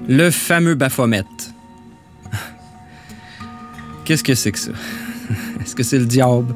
Le fameux Baphomet. Qu'est-ce que c'est que ça? Est-ce que c'est le diable?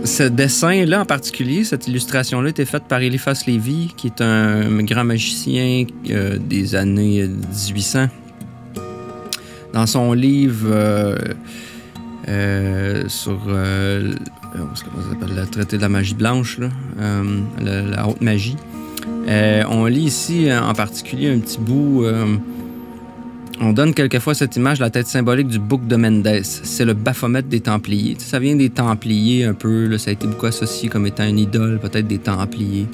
Ce dessin-là en particulier, cette illustration-là, était faite par Eliphas Lévy, qui est un grand magicien des années 1800. Dans son livre sur le traité de la magie blanche, là, la haute magie, on lit ici en particulier un petit bout. On donne quelquefois cette image, la tête symbolique du bouc de Mendes. C'est le Baphomet des Templiers. Ça vient des Templiers un peu. Là, ça a été beaucoup associé comme étant une idole, peut-être des Templiers.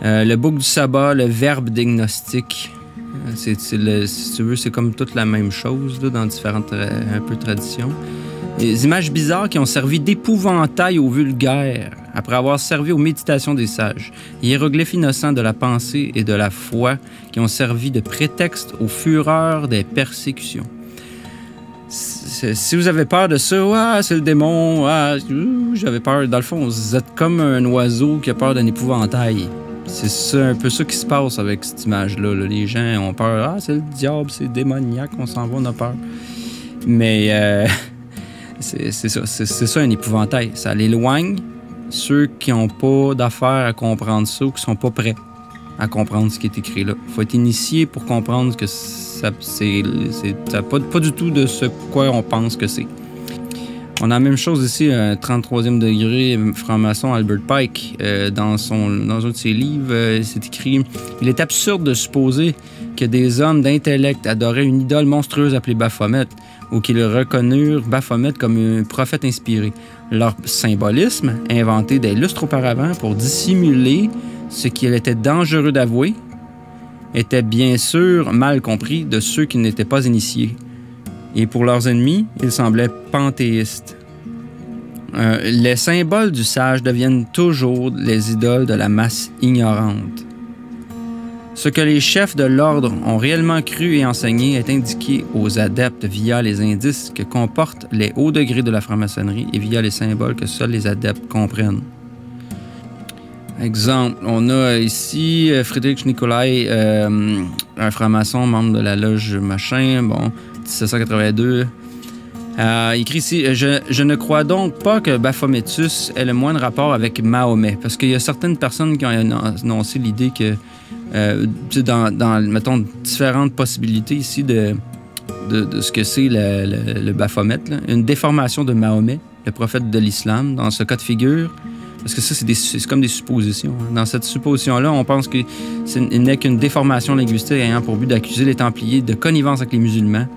Le bouc du sabbat, le verbe d'agnostic. Si tu veux, c'est comme toute la même chose là, dans différentes un peu traditions. Des images bizarres qui ont servi d'épouvantail aux vulgaires après avoir servi aux méditations des sages. Hiéroglyphes innocents de la pensée et de la foi qui ont servi de prétexte aux fureurs des persécutions. Si vous avez peur de ça, c'est le démon, j'avais peur. Dans le fond, vous êtes comme un oiseau qui a peur d'un épouvantail. C'est un peu ça qui se passe avec cette image-là. Là. Les gens ont peur. C'est le diable, c'est démoniaque, on s'en va, on a peur. Mais c'est ça un épouvantail. Ça l'éloigne ceux qui n'ont pas d'affaires à comprendre ça ou qui ne sont pas prêts à comprendre ce qui est écrit là. Il faut être initié pour comprendre que ça pas du tout de ce quoi on pense que c'est. On a la même chose ici, un 33e degré franc-maçon Albert Pike. Dans un de ses livres, c'est écrit « Il est absurde de supposer que des hommes d'intellect adoraient une idole monstrueuse appelée Baphomet ou qu'ils reconnurent Baphomet comme un prophète inspiré. Leur symbolisme, inventé des lustres auparavant pour dissimuler ce qu'il était dangereux d'avouer, était bien sûr mal compris de ceux qui n'étaient pas initiés. Et pour leurs ennemis, ils semblaient panthéistes. Les symboles du sage deviennent toujours les idoles de la masse ignorante. Ce que les chefs de l'ordre ont réellement cru et enseigné est indiqué aux adeptes via les indices que comportent les hauts degrés de la franc-maçonnerie et via les symboles que seuls les adeptes comprennent. Exemple, on a ici Friedrich Nicolai, un franc-maçon, membre de la loge machin, 1782. Il écrit ici « Je ne crois donc pas que Baphométus ait le moindre rapport avec Mahomet. » Parce qu'il y a certaines personnes qui ont annoncé l'idée que, dans, mettons, différentes possibilités ici de ce que c'est le Baphomet, là. Une déformation de Mahomet, le prophète de l'islam, dans ce cas de figure. Parce que ça, c'est comme des suppositions. Dans cette supposition-là, on pense qu'il n'est qu'une déformation linguistique ayant pour but d'accuser les Templiers de connivence avec les musulmans.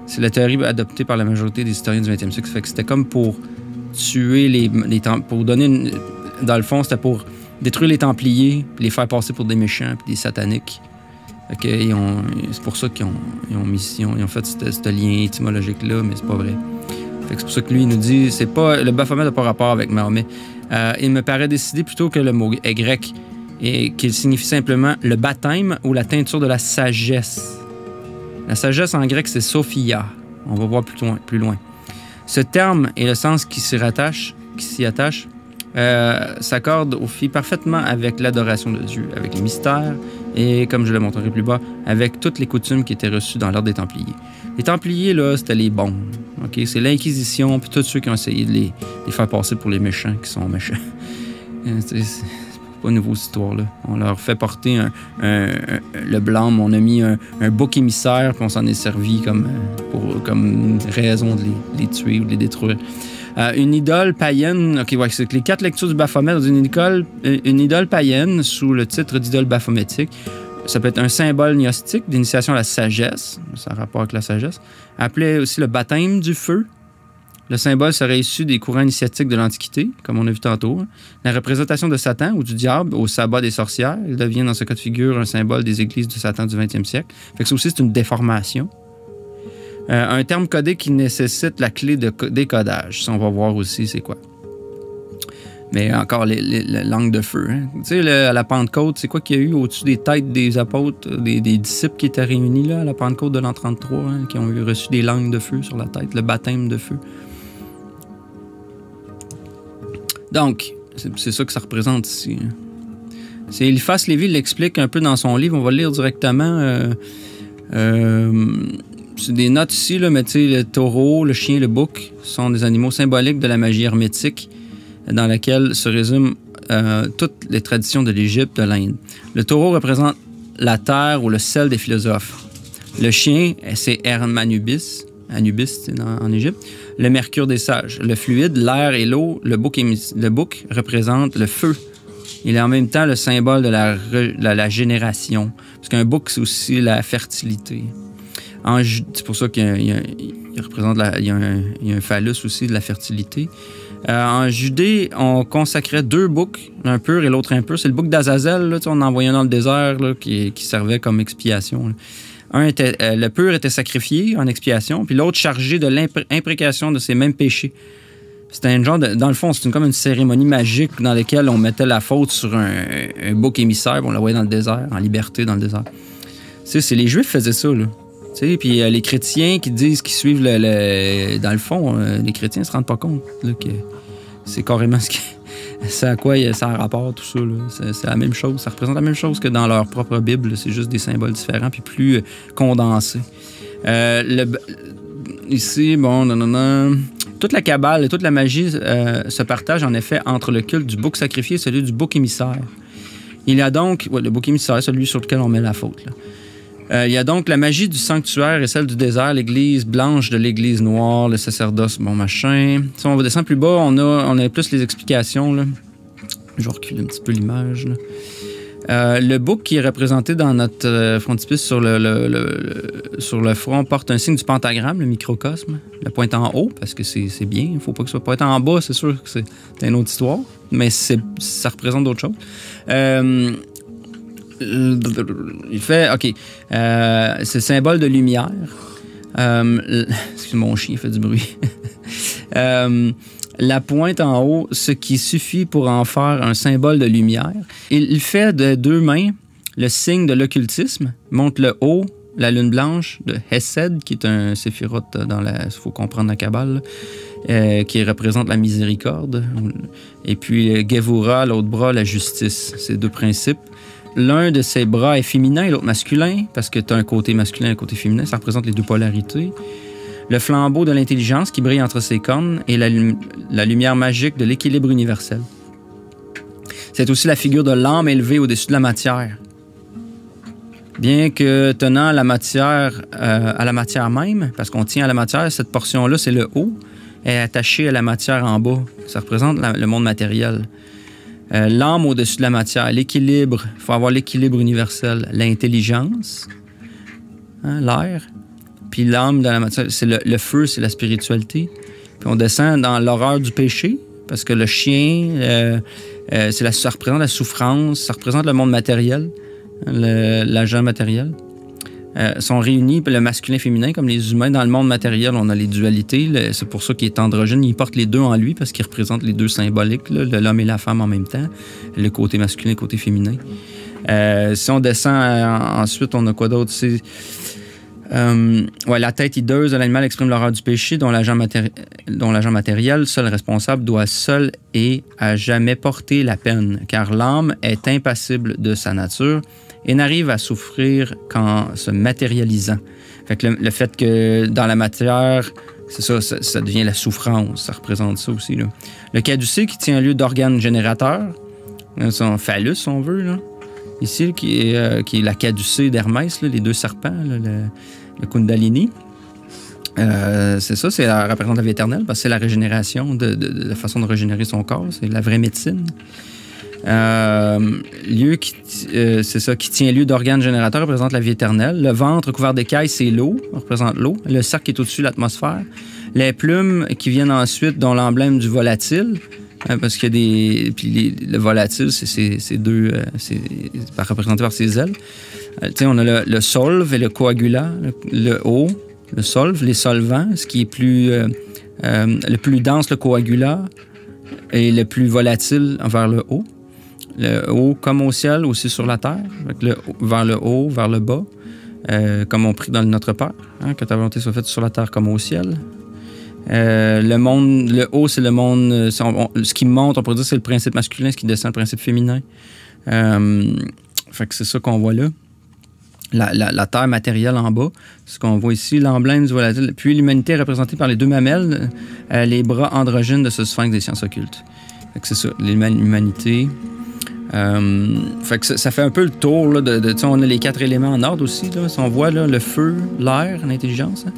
C'est la théorie adoptée par la majorité des historiens du 20e siècle. Ça fait que c'était comme pour tuer les pour donner dans le fond, c'était pour détruire les Templiers, puis les faire passer pour des méchants, puis des sataniques. Okay, c'est pour ça qu'ils ont fait ce lien étymologique-là, mais c'est pas vrai. Fait que c'est pour ça que lui, il nous dit, le Baphomet n'a pas rapport avec Mahomet. Il me paraît décidé plutôt que le mot est grec et qu'il signifie simplement le baptême ou la teinture de la sagesse. La sagesse en grec, c'est Sophia. On va voir plus loin. Ce terme et le sens qui s'y attache s'accorde au fil parfaitement avec l'adoration de Dieu, avec les mystères et, comme je le montrerai plus bas, avec toutes les coutumes qui étaient reçues dans l'ordre des Templiers. Les Templiers, là, c'était les bons. Okay? C'est l'Inquisition, puis tous ceux qui ont essayé de les faire passer pour les méchants qui sont méchants. C'est pas une nouvelle histoire, là. On leur fait porter le blâme, on a mis un bouc émissaire, puis on s'en est servi comme raison de les tuer ou de les détruire. Une idole païenne, c'est que les 4 lectures du Baphomet dans une idole païenne sous le titre d'idole baphométique. Ça peut être un symbole gnostique d'initiation à la sagesse, ça a rapport avec la sagesse, appelé aussi le baptême du feu. Le symbole serait issu des courants initiatiques de l'Antiquité, comme on a vu tantôt. La représentation de Satan ou du diable au sabbat des sorcières, il devient dans ce cas de figure un symbole des églises de Satan du 20e siècle. Fait que ça aussi, c'est une déformation. Un terme codé qui nécessite la clé de décodage. Ça, on va voir aussi c'est quoi. Mais encore, la langue de feu. Hein. Tu sais, à la Pentecôte, c'est quoi qu'il y a eu au-dessus des têtes des apôtres, des disciples qui étaient réunis là, à la Pentecôte de l'an 33, hein, qui ont reçu des langues de feu sur la tête, le baptême de feu. Donc, c'est ça que ça représente ici. Hein. Eliphas Lévy l'explique un peu dans son livre. On va le lire directement. C'est des notes ici, là, mais tu sais, le taureau, le chien, le bouc sont des animaux symboliques de la magie hermétique dans laquelle se résument toutes les traditions de l'Égypte, de l'Inde. Le taureau représente la terre ou le sel des philosophes. Le chien, c'est Anubis, c'est en Égypte. Le mercure des sages. Le fluide, l'air et l'eau. Le bouc représente le feu. Il est en même temps le symbole de la génération. Parce qu'un bouc, c'est aussi la fertilité. C'est pour ça qu'il représente il y a un phallus aussi de la fertilité. En Judée, on consacrait 2 boucs, un pur et l'autre impur. C'est le bouc d'Azazel, là, on en envoyait dans le désert là, qui servait comme expiation. Là. Le pur était sacrifié en expiation, puis l'autre chargé de l'imprécation de ces mêmes péchés. C'était un genre dans le fond, c'était comme une cérémonie magique dans laquelle on mettait la faute sur un bouc émissaire, on l'envoyait dans le désert, en liberté dans le désert. Les Juifs faisaient ça, là. Puis les chrétiens qui disent qu'ils suivent dans le fond, les chrétiens se rendent pas compte là, que c'est carrément c'est à quoi ça a rapport, tout ça. C'est la même chose. Ça représente la même chose que dans leur propre Bible. C'est juste des symboles différents puis plus condensés. Ici, toute la Kabbale et toute la magie se partagent en effet entre le culte du bouc sacrifié et celui du bouc émissaire. Il y a donc, le bouc émissaire, celui sur lequel on met la faute, là. Il y a donc la magie du sanctuaire et celle du désert, l'église blanche de l'église noire, le sacerdoce, machin. Si on va descendre plus bas, on a plus les explications. Là. Je vais reculer un petit peu l'image. Le bouc qui est représenté dans notre frontispice sur le front porte un signe du pentagramme, le microcosme. Le pointe en haut, parce que c'est bien. Il ne faut pas que ce soit pointe en bas, c'est sûr que c'est une autre histoire. Mais ça représente d'autres choses. Il fait... OK. C'est le symbole de lumière. Excuse mon chien, il fait du bruit. La pointe en haut, ce qui suffit pour en faire un symbole de lumière. Il fait de 2 mains le signe de l'occultisme, montre le haut, la lune blanche de Hesed, qui est un séphiroth il faut comprendre la Kabbale, qui représente la miséricorde. Et puis Gevura, l'autre bras, la justice. Ces 2 principes. L'un de ses bras est féminin et l'autre masculin, parce que tu as un côté masculin et un côté féminin. Ça représente les 2 polarités. Le flambeau de l'intelligence qui brille entre ses cornes et la lumière magique de l'équilibre universel. C'est aussi la figure de l'âme élevée au-dessus de la matière. Bien que tenant la matière à la matière même, parce qu'on tient à la matière, cette portion-là, c'est le haut, est attachée à la matière en bas. Ça représente le monde matériel. L'âme au-dessus de la matière, l'équilibre, il faut avoir l'équilibre universel, l'intelligence, l'air, puis l'âme dans la matière, c'est le feu, c'est la spiritualité. Puis on descend dans l'horreur du péché, parce que le chien, ça représente la souffrance, ça représente le monde matériel, l'agent matériel. Sont réunis, le masculin et le féminin, comme les humains. Dans le monde matériel, on a les dualités. C'est pour ça qu'il est androgyne. Il porte les 2 en lui parce qu'il représente les 2 symboliques, l'homme et la femme en même temps, le côté masculin et le côté féminin. Si on descend ensuite, on a quoi d'autre? La tête hideuse de l'animal exprime l'horreur du péché dont l'agent matériel, seul responsable, doit seul et à jamais porter la peine, car l'âme est impassible de sa nature et n'arrive à souffrir qu'en se matérialisant. Fait que le fait que dans la matière, c'est ça devient la souffrance, ça représente ça aussi. Là. Le caducée qui tient lieu d'organe générateur, son phallus, si on veut, là. Ici, qui est la caducée d'Hermès, là, les 2 serpents, là, le Kundalini. C'est ça, ça représente la vie éternelle, parce que c'est la régénération, la façon de régénérer son corps, c'est la vraie médecine. C'est ça, qui tient lieu d'organe générateur, représente la vie éternelle. Le ventre couvert d'écailles, c'est l'eau, représente l'eau. Le cercle qui est au-dessus, l'atmosphère. Les plumes qui viennent ensuite, dont l'emblème du volatile, parce qu'il y a des... Puis le volatile, c'est 2... c'est représenté par ses ailes. On a le solve et le coagulat, le haut, le solve, les solvants, ce qui est le plus dense, le coagulat, et le plus volatile vers le haut. Le haut comme au ciel, aussi sur la terre, vers le haut, vers le bas, comme on prie dans Notre Père, que ta volonté soit faite sur la terre comme au ciel. Le haut, c'est le monde, ce qui monte, on pourrait dire, c'est le principe masculin, ce qui descend, le principe féminin. Fait que c'est ça qu'on voit là. La terre matérielle en bas, ce qu'on voit ici, l'emblème du volatile. Puis l'humanité est représentée par les deux mamelles, les bras androgynes de ce sphinx des sciences occultes. Fait que c'est ça, l'humanité. Fait que ça fait un peu le tour là, on a les 4 éléments en ordre aussi. Là, si on voit là, le feu, l'air, l'intelligence. Hein.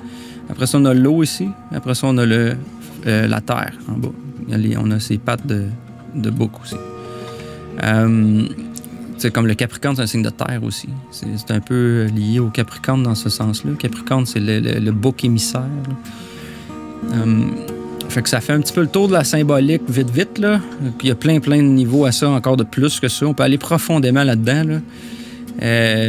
Après ça, on a l'eau ici. Après ça, on a la terre en bas. On a ces pattes de bouc aussi. C'est comme le Capricorne, c'est un signe de terre aussi. C'est un peu lié au Capricorne dans ce sens-là. Capricorne, c'est le bouc émissaire. Fait que ça fait un petit peu le tour de la symbolique vite, là. Puis il y a plein de niveaux à ça, encore de plus que ça. On peut aller profondément là-dedans, là.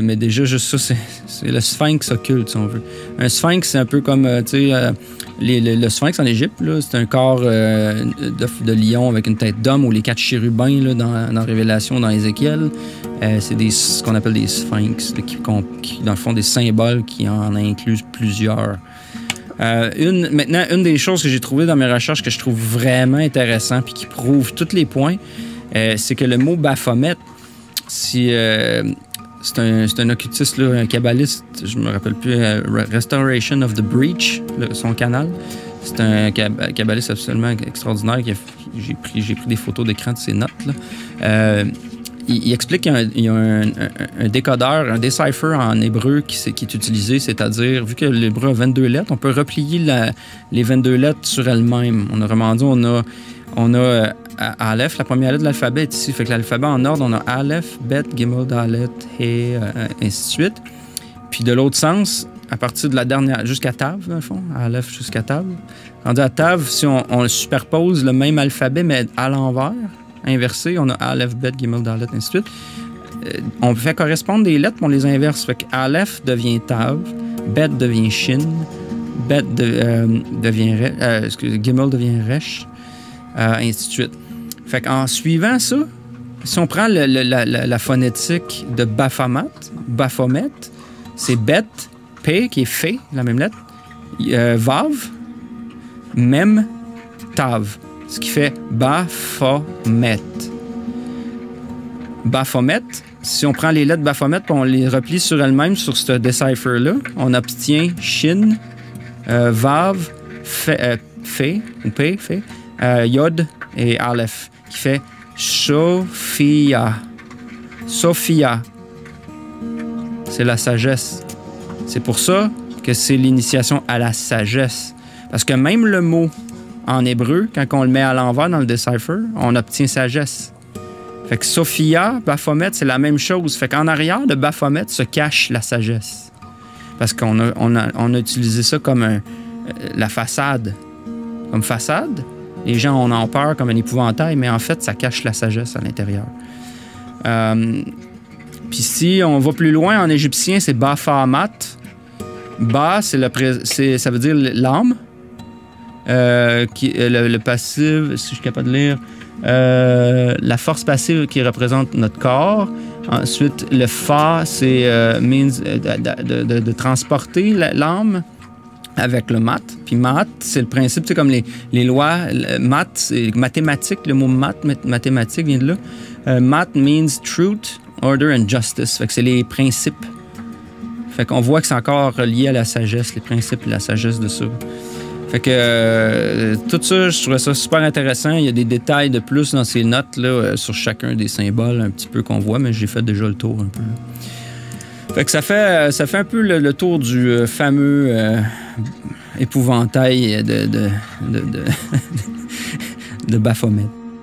Mais déjà, juste ça, c'est le sphinx occulte, si on veut. Un sphinx, c'est un peu comme, tu sais, le sphinx en Égypte, là, c'est un corps de lion avec une tête d'homme, ou les 4 chérubins là, dans Révélation, dans Ézéchiel. C'est ce qu'on appelle des sphinx, là, qui, dans le fond, des symboles qui en incluent plusieurs. Maintenant, une des choses que j'ai trouvées dans mes recherches que je trouve vraiment intéressant puis qui prouve tous les points, c'est que le mot Baphomet, c'est un occultiste, là, un kabbaliste, je me rappelle plus, Restoration of the Breach, son canal. C'est un kabbaliste absolument extraordinaire. J'ai pris des photos d'écran de ses notes. Là. Il explique qu'il y a un décodeur, un decipher en hébreu qui est utilisé, c'est-à-dire, vu que l'hébreu a 22 lettres, on peut replier les 22 lettres sur elles-mêmes. Autrement dit, on a Aleph, la première lettre de l'alphabet est ici. Fait que l'alphabet en ordre, on a Aleph, Bet, Gimel, Dalet, He, ainsi de suite. Puis de l'autre sens, à partir de la dernière, jusqu'à Tav, dans le fond, Aleph jusqu'à Tav. On dit à Tav, si on superpose le même alphabet, mais à l'envers, inversé, on a Aleph, Bet, Gimel, Dalet, ainsi de suite. On fait correspondre des lettres, mais on les inverse. Fait que Aleph devient Tav, Bet devient Shin, Bet devient Gimel devient Resh, ainsi de suite. Fait qu'en suivant ça, si on prend la phonétique de Baphomet, c'est Bet, P, qui est Fé, la même lettre, Vav, Mem, Tav, ce qui fait Baphomet. Baphomet, si on prend les lettres Baphomet et on les replie sur elles-mêmes sur ce decipher-là, on obtient Shin, Vav, Fé, ou P, Fé, Yod et Aleph, qui fait Sophia. Sophia. C'est la sagesse. C'est pour ça que c'est l'initiation à la sagesse. Parce que même le mot en hébreu, quand on le met à l'envers dans le decipher, on obtient sagesse. Fait que Sophia, Baphomet, c'est la même chose. Fait qu'en arrière de Baphomet se cache la sagesse. Parce qu'on a utilisé ça comme la façade. Comme façade. Les gens en ont peur comme un épouvantail, mais en fait, ça cache la sagesse à l'intérieur. Puis si on va plus loin, en égyptien, c'est Baphomet. Ba, ça veut dire l'âme. Le passif, si je suis capable de lire, la force passive qui représente notre corps. Ensuite, le fa, c'est means de transporter l'âme avec le mat. Puis mat, c'est le principe, c'est comme les lois. Mat, c'est mathématique. Le mot mathématique vient de là. Mat means truth, order and justice. Fait que c'est les principes. Fait qu'on voit que c'est encore relié à la sagesse, les principes et la sagesse de ça. Fait que tout ça, je trouvais ça super intéressant. Il y a des détails de plus dans ces notes là, sur chacun des symboles un petit peu qu'on voit, mais j'ai fait déjà le tour un peu. Fait que ça fait un peu le tour du fameux épouvantail de Baphomet.